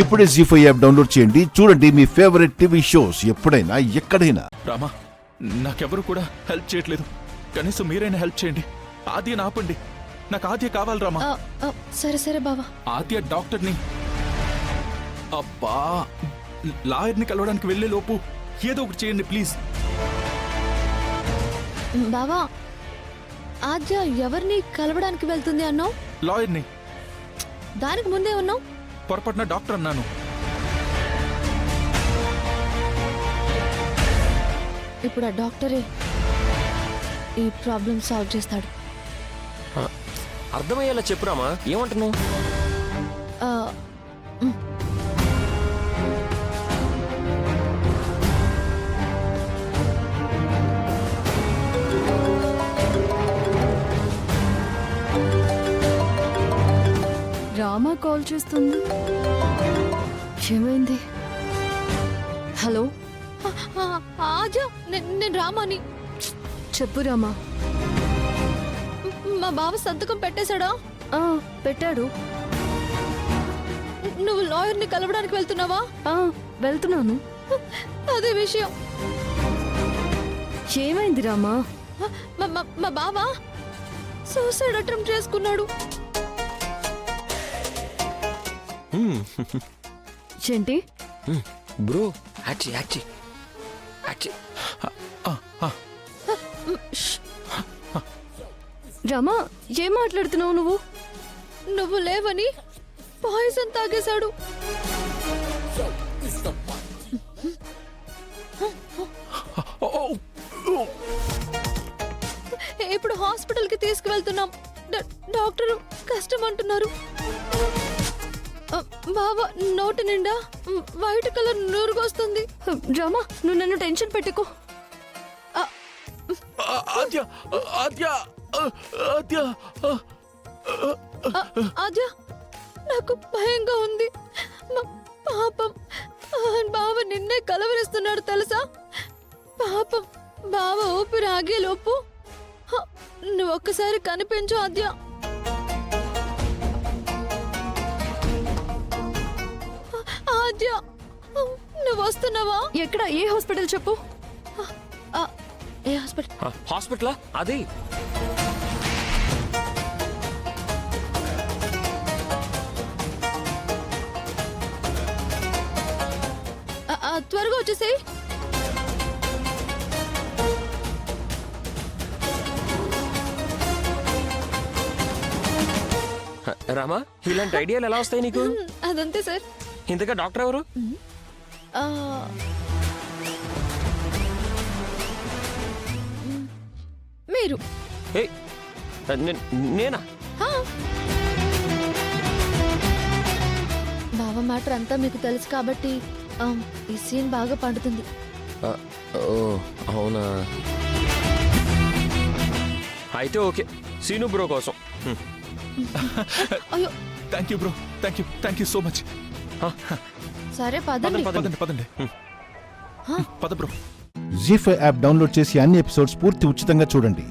ఇప్పుడే జీ5 app download చేయండి. చూడండి మీ ఫేవరెట్ టీవీ షోస్ ఎప్పుడైనా ఎక్కడైనా. రామా, నాకెవరు కూడా హెల్ప్ చేయట్లేదు. కనీసం మీరైనా హెల్ప్ చేయండి. ఆద్యని ఆపండి. నాకు ఆద్య కావాలి రామా. సరే సరే బావా. ఆద్య డాక్టర్ని, అబ్బా, లాయర్ని కలవడానికి వెళ్లే లోపు ఏదో ఒకటి చేయండి ప్లీజ్. బావా, ఆద్య ఎవరిని కలవడానికి వెళ్తుంది అన్నావు? లాయర్ని. దానికి ముందే ఉన్నావు. పొరపాటున డాక్టర్ అన్నాను. ఇప్పుడు ఆ డాక్టరే ఈ ప్రాబ్లం సాల్వ్ చేస్తాడు. అర్థమయ్యేలా చెప్పురామా, ఏమంటున్నావు? రామా కాల్ చేస్తుంది. ఏమైంది? హలో ఆజా, నేను రామాని. చెప్పు రామా. మా బావ సంతకం పెట్టేశాడా? పెట్టాడు. నువ్వు లాయర్ని కలవడానికి వెళ్తున్నావా? వెళ్తున్నాను. అదే విషయం. ఏమైంది రామా? మా బావ సూసైడ్ అటెంప్ట్ చేసుకున్నాడు. ఏంటి బ్రో? యాక్చి యాక్చి యాక్చి. రమా, ఏం మాట్లాడుతున్నావు నువ్వు? నువ్వు లేవని పాయిజన్ తాగేశాడు. ఇప్పుడు హాస్పిటల్ కి తీసుకువెళ్తున్నాం. డాక్టర్ కష్టం అంటున్నారు. బాబా నోటి నిండా వైట్ కలర్ నూరుకొస్తుంది. రమా, నువ్వు నన్ను టెన్షన్ పెట్టుకో. ఆద్య, ఆద్య, ఆద్య, ఆద్య, నాకు భయంగా ఉంది. పాపం బావ నిన్నే కలవరిస్తున్నాడు తెలుసా? పాపం బావ ఊపిరి ఆగే లోపు నువ్వు ఒక్కసారి కనిపించు ఆద్య. ఆద్య, నువ్వు వస్తున్నావా? ఎక్కడ? ఏ హాస్పిటల్ చెప్పు. ఏ హాస్పిటల్? హాస్పిటలా? అది త్వరగా వచ్చేసేయ్. రామా, ఇలాంటి ఐడియాలు ఎలా వస్తాయి నీకు? అదంతే సార్. ఇంతగా డాక్టర్ ఎవరు? మీరు. నేనా? బావ మ్యాటర్ అంతా మీకు తెలుసు కాబట్టి ఈ సీన్ బాగా పండుతుంది. అవునా? అయితే ఓకే, సీను బ్రో కోసం. అయ్యో, thank you bro, thank you so much. సరే పదండి. పదండి. పద బ్రో. జీ5 యాప్ డౌన్లోడ్ చేసి అన్ని ఎపిసోడ్స్ పూర్తి ఉచితంగా చూడండి.